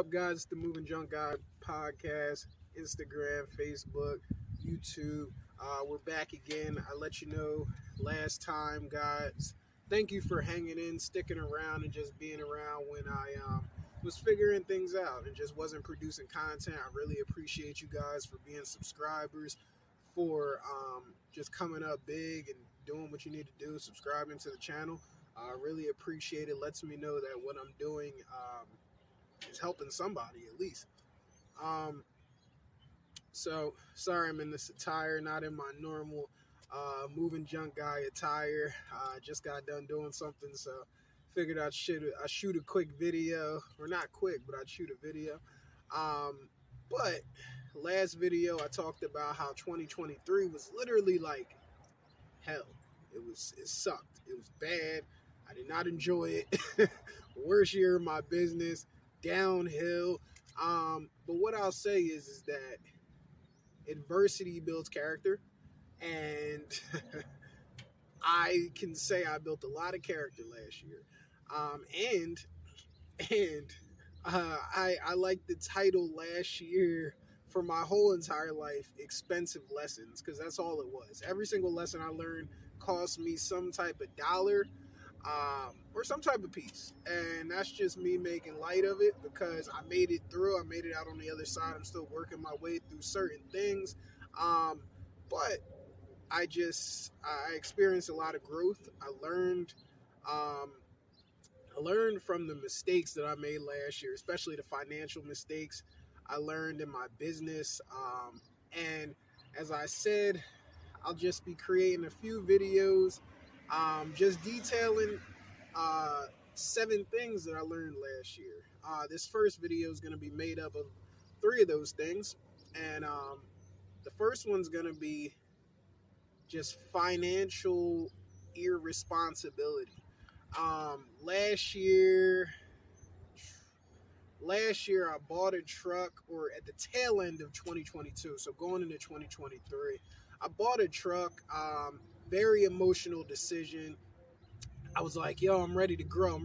up, guys? It's the Moving Junk Guy podcast, Instagram, Facebook, YouTube. We're back again. I let you know last time, guys. Thank you for hanging in, sticking around, and just being around when I was figuring things out and just wasn't producing content. I really appreciate you guys for being subscribers, for just coming up big and doing what you need to do, subscribing to the channel. I really appreciate it. Lets me know that what I'm doing is helping somebody at least. So sorry I'm in this attire, not in my normal moving junk guy attire. Just got done doing something, so figured I'd shoot a quick video, or not quick, but I'd shoot a video. But last video I talked about how 2023 was literally like hell. It sucked. It was bad. I did not enjoy it. Worst year of my business, downhill. But what I'll say is that adversity builds character, and I can say I built a lot of character last year. I like the title last year for my whole entire life, expensive lessons, because that's all it was. Every single lesson I learned cost me some type of dollar, or some type of piece, and that's just me making light of it because I made it through. I made it out on the other side. I'm still working my way through certain things, but I experienced a lot of growth. I learned from the mistakes that I made last year, especially the financial mistakes I learned in my business. And as I said, I'll just be creating a few videos, just detailing 7 things that I learned last year. This first video is going to be made up of 3 of those things. And the first one's going to be just financial irresponsibility. Last year I bought a truck, or at the tail end of 2022, so going into 2023, I bought a truck. Very emotional decision. I was like, yo, I'm ready to grow.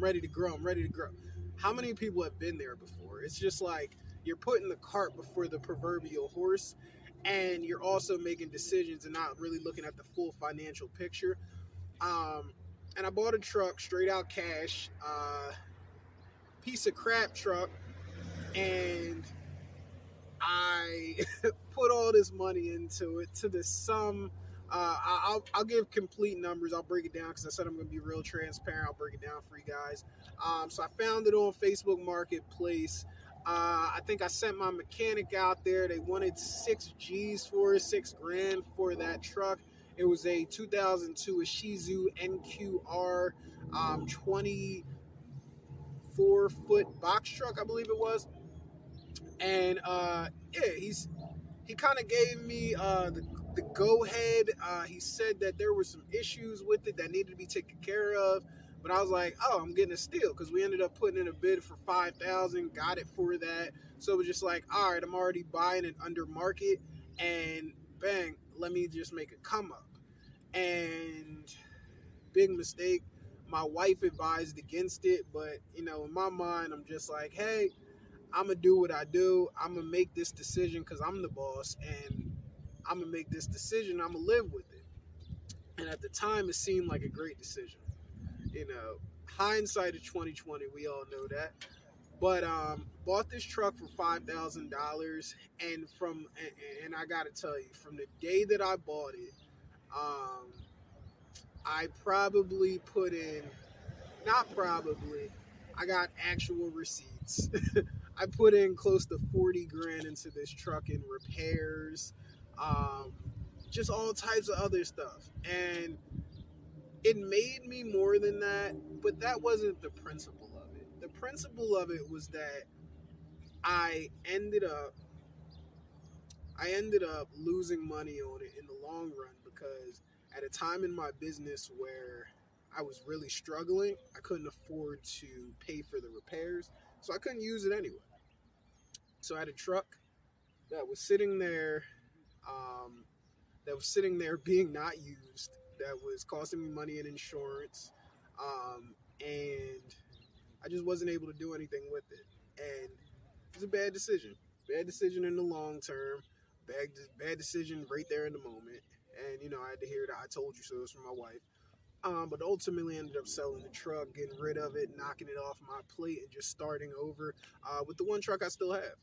How many people have been there before? It's just like you're putting the cart before the proverbial horse, and you're also making decisions and not really looking at the full financial picture. And I bought a truck, straight out cash, piece of crap truck, and I put all this money into it to the sum. I'll give complete numbers. I'll break it down because I said I'm going to be real transparent. I'll break it down for you guys. So I found it on Facebook Marketplace. I think I sent my mechanic out there. They wanted 6 G's for it, $6 grand for that truck. It was a 2002 Isuzu NQR 24-foot box truck, I believe it was. And he kind of gave me the go-ahead. He said that there were some issues with it that needed to be taken care of. But I was like, oh, I'm getting a steal, because we ended up putting in a bid for $5,000, got it for that. So it was just like, all right, I'm already buying it under market, and bang, let me just make a come up. And big mistake. My wife advised against it, but in my mind, I'm just like, hey, I'm gonna do what I do. I'm gonna make this decision because I'm the boss, and I'm gonna make this decision. I'm gonna live with it. And at the time, it seemed like a great decision. Hindsight of 2020, we all know that. But bought this truck for $5,000, and I gotta tell you, from the day that I bought it, I probably put in, I got actual receipts. I put in close to 40 grand into this truck in repairs, just all types of other stuff. And it made me more than that, but that wasn't the principle of it. The principle of it was that I ended up losing money on it in the long run, because at a time in my business where I was really struggling, I couldn't afford to pay for the repairs, so I couldn't use it anyway. So I had a truck that was sitting there, being not used, that was costing me money in insurance, and I just wasn't able to do anything with it. And It's a bad decision. Bad decision in the long term. Bad decision right there in the moment. And I had to hear that I told you so from my wife. But ultimately ended up selling the truck, getting rid of it, knocking it off my plate, and just starting over with the one truck I still have.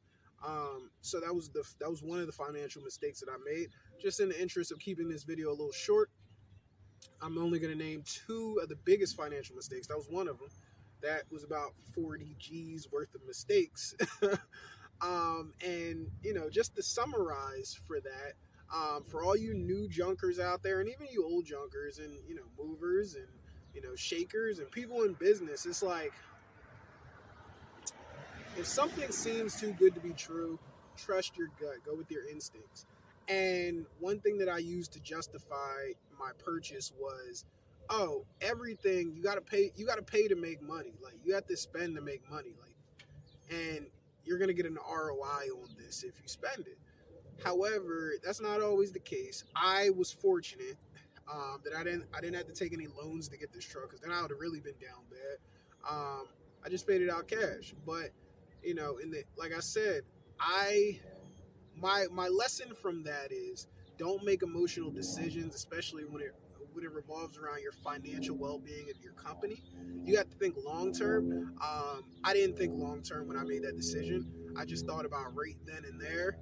So that was one of the financial mistakes that I made. Just in the interest of keeping this video a little short, I'm only going to name two of the biggest financial mistakes. That was one of them. That was about 40 G's worth of mistakes. And just to summarize for that, for all you new junkers out there, and even you old junkers, and movers, and shakers, and people in business, it's like, if something seems too good to be true, trust your gut, go with your instincts. And one thing that I used to justify my purchase was, oh, everything you got to pay to make money. Like, you have to spend to make money, like, and you're going to get an ROI on this if you spend it. However, that's not always the case. I was fortunate that I didn't have to take any loans to get this truck, because then I would have really been down bad. I just paid it out cash. But like I said, my lesson from that is, don't make emotional decisions, especially when it revolves around your financial well-being of your company. You have to think long-term. I didn't think long-term when I made that decision. I just thought about right then and there,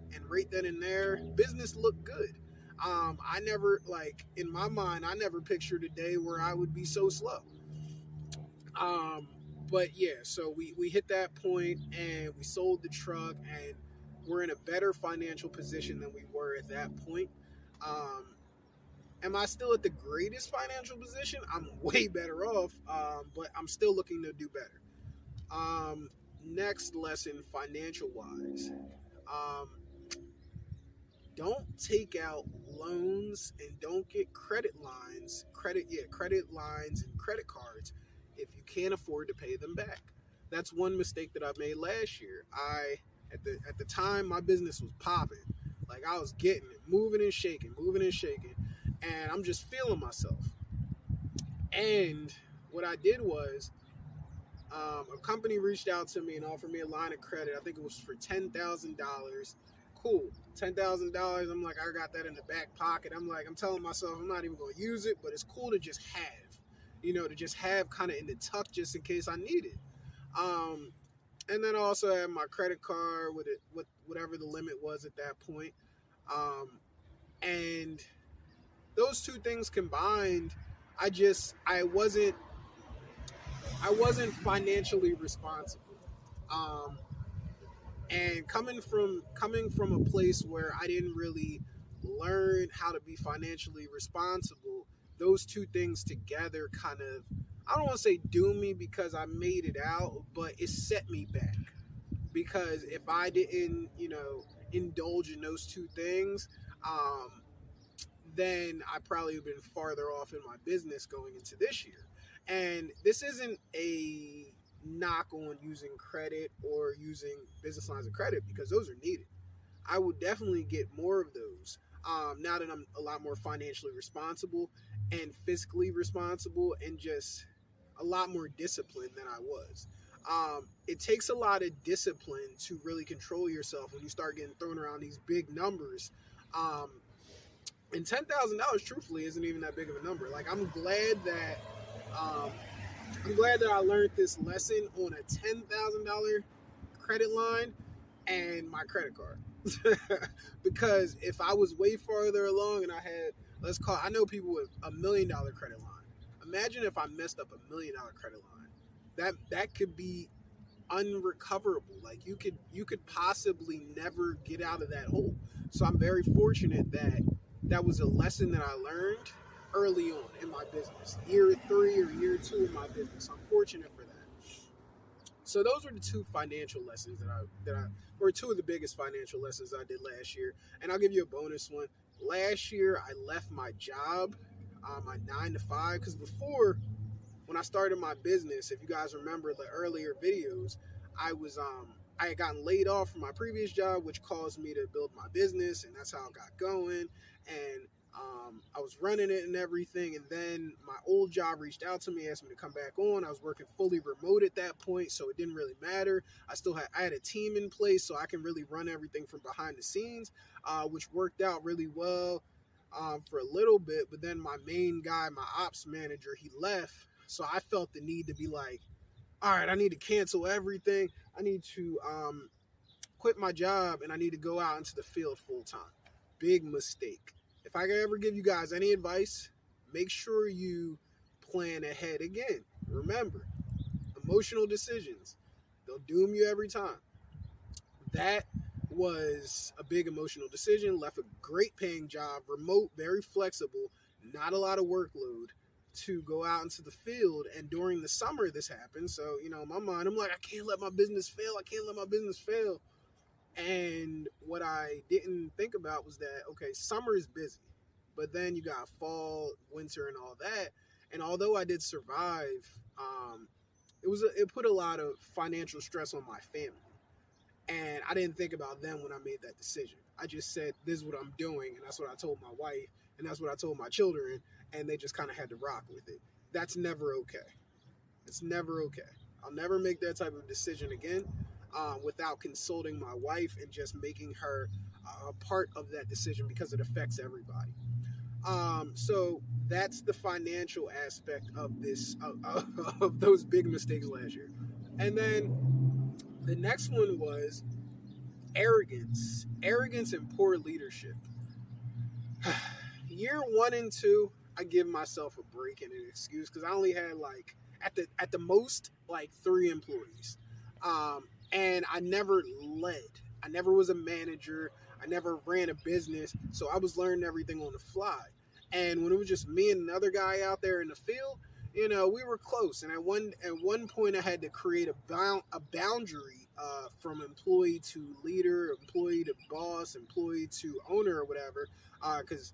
business looked good. I never, in my mind, I never pictured a day where I would be so slow. But yeah, so we hit that point, and we sold the truck, and we're in a better financial position than we were at that point. Am I still at the greatest financial position? I'm way better off, but I'm still looking to do better. Next lesson, financial-wise. Don't take out loans, and don't get credit lines and credit cards if you can't afford to pay them back. That's one mistake that I made last year. At the time, my business was popping. Like, I was getting it, moving and shaking, and I'm just feeling myself. And what I did was, a company reached out to me and offered me a line of credit. I think it was for $10,000. Cool, $10,000. I'm like, I got that in the back pocket. I'm telling myself I'm not even going to use it, but it's cool to just have, kind of in the tuck, just in case I need it. And then I also had my credit card with whatever the limit was at that point. And those two things combined, I wasn't financially responsible. And coming from a place where I didn't really learn how to be financially responsible, those two things together kind of, I don't want to say doom me, because I made it out, but it set me back. Because if I didn't, indulge in those two things, then I probably would have been farther off in my business going into this year. And this isn't a knock on using credit or using business lines of credit, because those are needed. I would definitely get more of those now that I'm a lot more financially responsible and fiscally responsible, and just a lot more disciplined than I was. It takes a lot of discipline to really control yourself when you start getting thrown around these big numbers. And $10,000, truthfully, isn't even that big of a number. Like, I'm glad that I learned this lesson on a $10,000 credit line and my credit card. Because if I was way farther along and I had, I know people with $1 million credit line. Imagine if I messed up $1 million credit line. That could be unrecoverable. Like, you could possibly never get out of that hole. So I'm very fortunate that was a lesson that I learned early on in my business, year 3 or year 2 in my business. I'm fortunate for that. So those were the two financial lessons or two of the biggest financial lessons I did last year. And I'll give you a bonus one. Last year, I left my job, my 9 to 5, because before, when I started my business, if you guys remember the earlier videos, I had gotten laid off from my previous job, which caused me to build my business, and that's how I got going. And I I was running it and everything. And then my old job reached out to me, asked me to come back on. I was working fully remote at that point, so it didn't really matter. I had a team in place, so I can really run everything from behind the scenes, which worked out really well for a little bit. But then my main guy, my ops manager, he left. So I felt the need to be like, all right, I need to cancel everything. I need to quit my job, and I need to go out into the field full time. Big mistake. If I could ever give you guys any advice, make sure you plan ahead. Again, remember, emotional decisions, they'll doom you every time. That was a big emotional decision. Left a great paying job, remote, very flexible, not a lot of workload, to go out into the field. And during the summer this happened. So, in my mind, I'm like, I can't let my business fail. I can't let my business fail. And what I didn't think about was that, okay, summer is busy, but then you got fall, winter, and all that. And although I did survive, it put a lot of financial stress on my family. And I didn't think about them when I made that decision. I just said, this is what I'm doing. And that's what I told my wife. And that's what I told my children. And they just kind of had to rock with it. That's never okay. It's never okay. I'll never make that type of decision again without consulting my wife and just making her a part of that decision, because it affects everybody. So that's the financial aspect of this, of those big mistakes last year. And then the next one was arrogance and poor leadership. Year 1 and 2, I give myself a break and an excuse because I only had at the most 3 employees. And I never led. I never was a manager. I never ran a business. So I was learning everything on the fly. And when it was just me and another guy out there in the field, we were close. And at one point, I had to create a boundary from employee to leader, employee to boss, employee to owner, or whatever. Because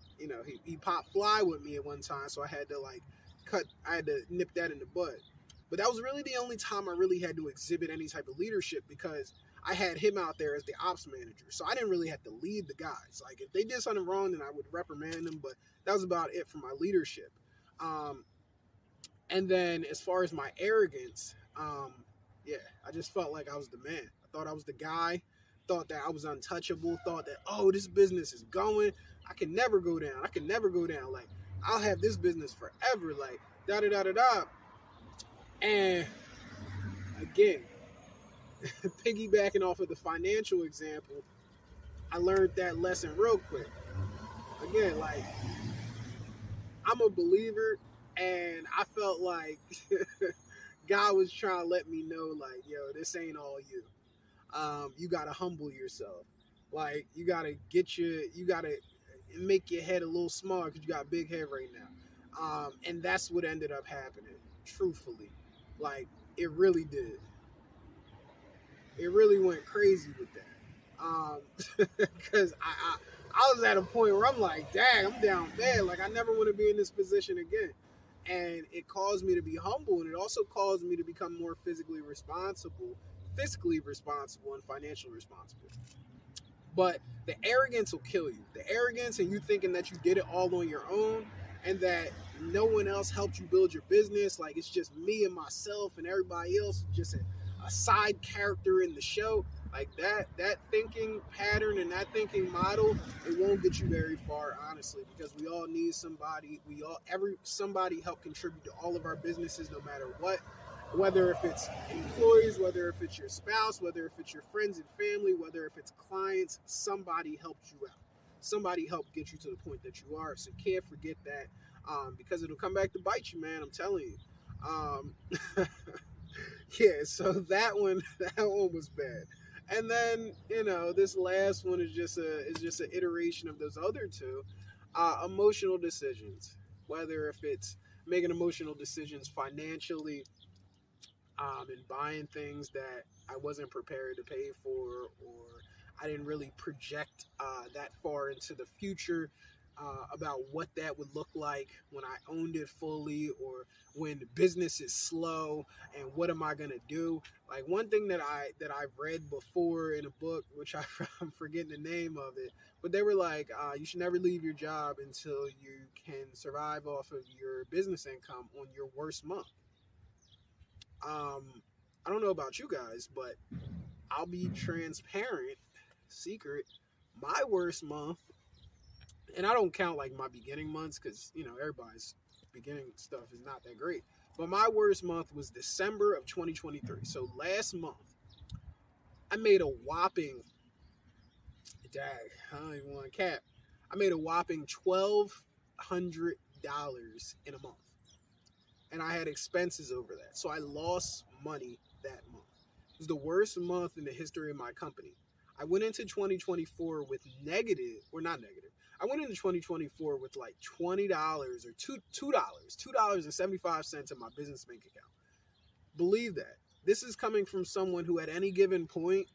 he popped fly with me at one time, so I had to nip that in the bud. But that was really the only time I really had to exhibit any type of leadership, because I had him out there as the ops manager. So I didn't really have to lead the guys. If they did something wrong, then I would reprimand them. But that was about it for my leadership. And then as far as my arrogance, I just felt like I was the man. I thought I was the guy. Thought that I was untouchable. Thought that, this business is going. I can never go down. I'll have this business forever. Da-da-da-da-da. And again, piggybacking off of the financial example, I learned that lesson real quick. Again, I'm a believer, and I felt like God was trying to let me know, this ain't all you. You gotta humble yourself. You gotta make your head a little smaller, because you got a big head right now. And that's what ended up happening, truthfully. It really did. It really went crazy with that. Because I was at a point where I'm like, dang, I'm down bad. I never want to be in this position again. And it caused me to be humble, and it also caused me to become more fiscally responsible, and financially responsible. But the arrogance will kill you. The arrogance and you thinking that you did it all on your own, and that no one else helped you build your business. It's just me and myself, and everybody else just a side character in the show. That thinking pattern and that thinking model, it won't get you very far, honestly, because we all need somebody. Somebody help contribute to all of our businesses, no matter what. Whether if it's employees, whether if it's your spouse, whether if it's your friends and family, whether if it's clients, somebody helped you out. Somebody helped get you to the point that you are. So you can't forget that, because it'll come back to bite you, man. I'm telling you. Yeah, so that one was bad. And then, this last one is just an iteration of those other two. Emotional decisions, whether if it's making emotional decisions financially, and buying things that I wasn't prepared to pay for, or I didn't really project that far into the future, about what that would look like when I owned it fully, or when business is slow, and what am I gonna do? Like, one thing that I read before in a book, which I'm forgetting the name of it, but they were like, you should never leave your job until you can survive off of your business income on your worst month. I don't know about you guys, but I'll be transparent, secret. My worst month, and I don't count like my beginning months, because everybody's beginning stuff is not that great. But my worst month was December of 2023. So last month, I made a whopping, dag, I don't even want to cap. I made a whopping $1,200 in a month, and I had expenses over that. So I lost money that month. It was the worst month in the history of my company. I went into 2024 with negative, or not negative. I went into 2024 with like $20 or $2.75 in my business bank account. Believe that. This is coming from someone who at any given point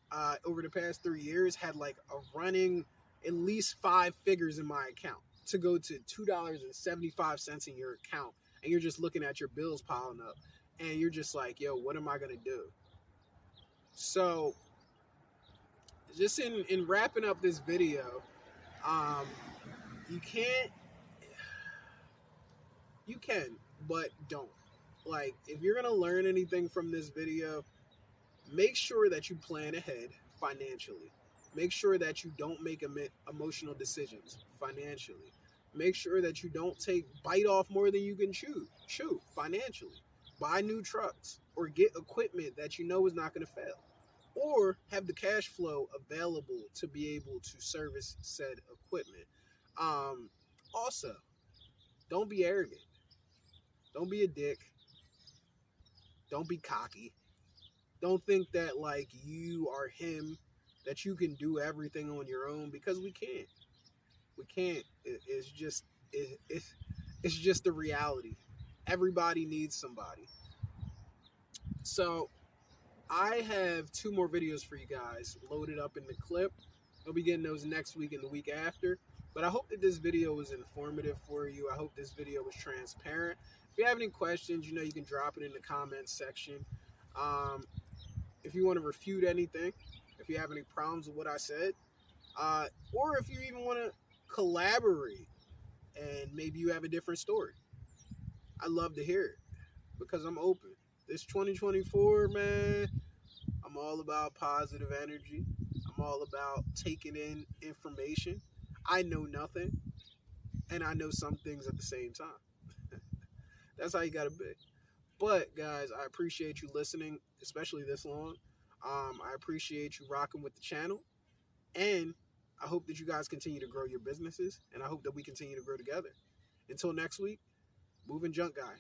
over the past 3 years had like a running at least 5 figures in my account. To go to $2.75 in your account, and you're just looking at your bills piling up, and you're just like, yo, what am I going to do? So just in wrapping up this video, you can, but don't. Like, if you're gonna learn anything from this video, make sure that you plan ahead financially. Make sure that you don't make emotional decisions financially. Make sure that you don't bite off more than you can chew financially. Buy new trucks, or get equipment that you know is not going to fail, or have the cash flow available to be able to service said equipment. Also, don't be arrogant. Don't be a dick. Don't be cocky. Don't think that like you are him, that you can do everything on your own, because we can't. We can't. It's just the reality. Everybody needs somebody. So I have 2 more videos for you guys loaded up in the clip. I'll be getting those next week and the week after. But I hope that this video was informative for you. I hope this video was transparent. If you have any questions, you can drop it in the comments section. If you want to refute anything, if you have any problems with what I said, or if you even want to collaborate and maybe you have a different story, I'd love to hear it, because I'm open. This 2024, man, I'm all about positive energy. I'm all about taking in information. I know nothing, and I know some things at the same time. That's how you gotta be. But guys, I appreciate you listening, especially this long. I appreciate you rocking with the channel, and I hope that you guys continue to grow your businesses, and I hope that we continue to grow together. Until next week, Moving Junk Guy.